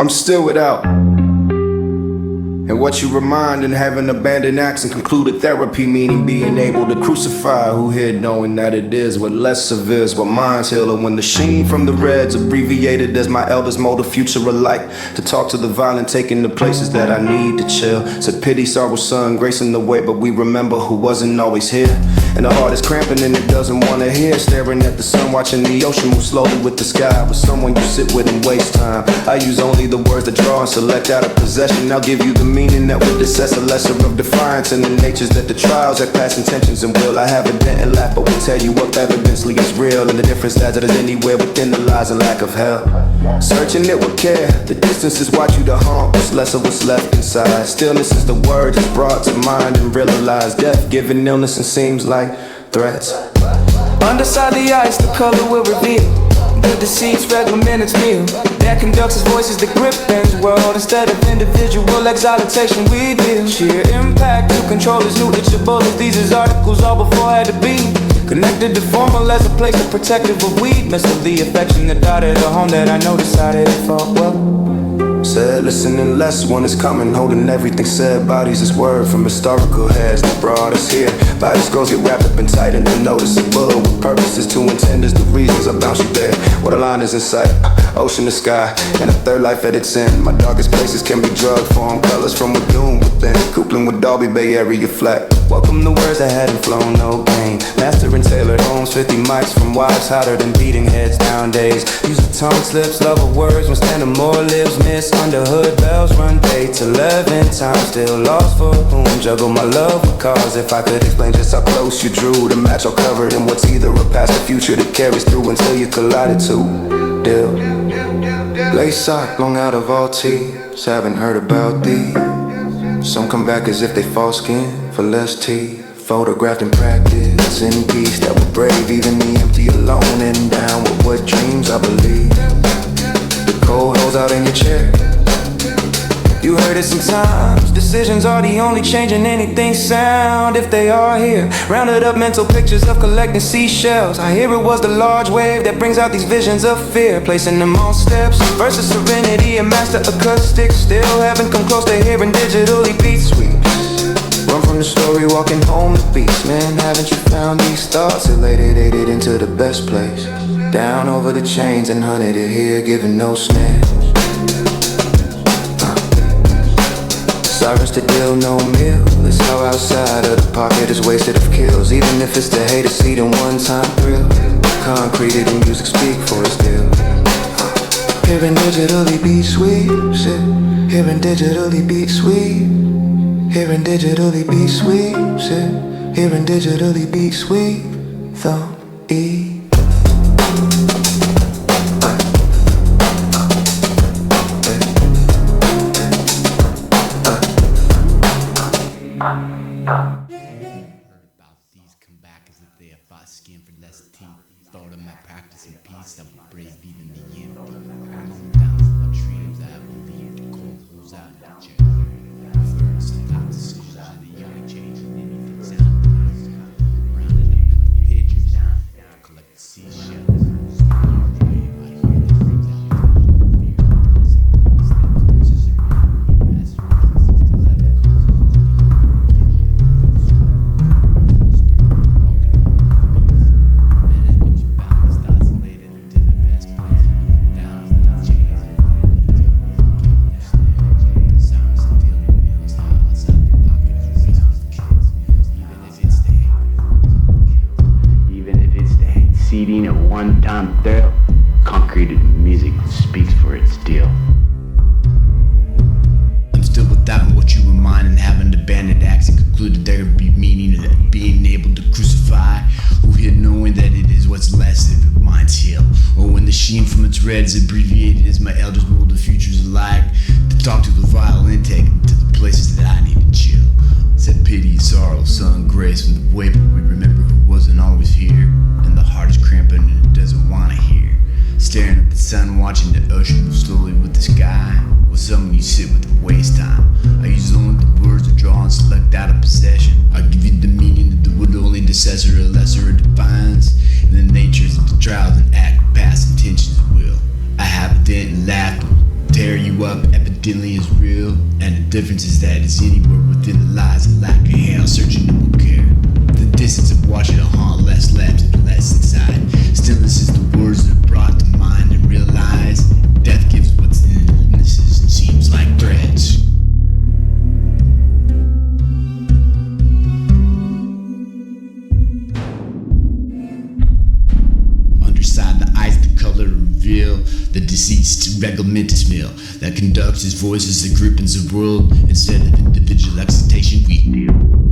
I'm still without. And what you remind in having abandoned acts and concluded therapy, meaning being able to crucify who hid, knowing that it is what less severe is what minds heal. And when the sheen from the reds abbreviated as my elders mold a future alike, to talk to the violent, taking the places that I need to chill. Said pity, sorrow, sun, grace in the way, but we remember who wasn't always here. And the heart is cramping and it doesn't want to hear. Staring at the sun, watching the ocean move slowly with the sky. With someone you sit with and waste time. I use only the words that draw and select out of possession. I'll give you the meaning that would assess a lesser of defiance. And the natures that the trials have past intentions and will. I have a dent and laugh, but will tell you what evidently is real. And the difference that it is anywhere within the lies and lack of hell. Searching it with care. The distance is what you to haunt. What's less of what's left inside. Stillness is the word that's brought to mind and realize death giving illness and seems like threats. Underside the ice, the color will reveal the deceit's regular minutes meal that conducts his voices that grip Ben's world. Instead of individual exaltation, we deal sheer impact to control is new itchable as these is articles all before had to be connected to formal as a place of protective of weed. Mess of the affection that dotted the home that I know decided it fought well. Said listening less, one is coming, holding everything said. Bodies is word from historical heads that brought us here. Body scrolls get wrapped up and tightened and noticeable. With purposes to intend is the reasons I bounce you there. What a line is in sight, ocean to sky, and a third life at its end. My darkest places can be drug form, colors from a doom within. Coupling with Dalby Bay Area flat. Welcome the words that hadn't flown, no gain. Master and tailored homes, 50 mics from wives hotter than beating heads nowadays. Use the tongue slips, love of words when standing more lives miss. Under hood bells run 8 to 11 times, still lost for whom. Juggle my love with cause. If I could explain just how close you drew, the match all covered in what's either a past or future that carries through until you collided to deal. Lay sock, long out of all teeth, haven't heard about thee. Some come back as if they fall skin for less tea. Photographed in practice, in peace, that were brave, even the empty alone and down with what dreams I believe. The cold holes out in your chair. You heard it sometimes. Decisions are the only change in anything sound. If they are here, rounded up mental pictures of collecting seashells. I hear it was the large wave that brings out these visions of fear, placing them on steps versus serenity and master acoustics. Still haven't come close to hearing digitally beat sweeps. Run from the story, walking home the beats. Man, haven't you found these thoughts elated into the best place? Down over the chains and hunted it here, giving no snares. Sirens to deal, no meal. It's how outside of the pocket is wasted of kills. Even if it's the hate of seed and one-time thrill. Concreted and music speak for its deal. Hearing digitally beat sweet, shit. Hearing digitally beat sweet. Hearing digitally beat sweet, shit. Hearing digitally beat sweet. Thumb E. Skin for less teeth. Thought of my practice in peace. I would brave even the end. Down of dreams I believed. The cold holes out of the chair. First, sometimes decisions are the only change in anything sound. Rounded up in the pictures down. Collect the seashells. Seeding a one-time thrill, concreted music speaks for its deal. I'm still without what you remind and having abandoned acts and concluded there would be meaning of being able to crucify who hid knowing that it is what's less if it minds heal. Or when the sheen from its red is abbreviated as my elders ruled the futures alike, to talk to the vile intake to the places that I need to chill. Said pity, sorrow, sun, grace from the way, but we remember who wasn't always here. And the heart is cramping and it doesn't wanna hear. Staring at the sun, watching the ocean move slowly with the sky. With someone you sit with a waste time. I use only the words that draw and select out of possession. I give you the meaning that the would only decessor or lesser defines. And the natures of the trials and act past intentions will. I have a dent and laughed, tear you grew up evidently is real, and the difference is that it's anywhere within the lies of lack of hell, searching no one care. The distance of watching a haunt, less left and less inside. Stillness is the words that are brought to mind and realize death gives what's in illnesses and seems like threats. Underside the eyes, the color reveal the deceased regulamentous mill that conducts his voice as the groupings of world instead of individual excitation we deal.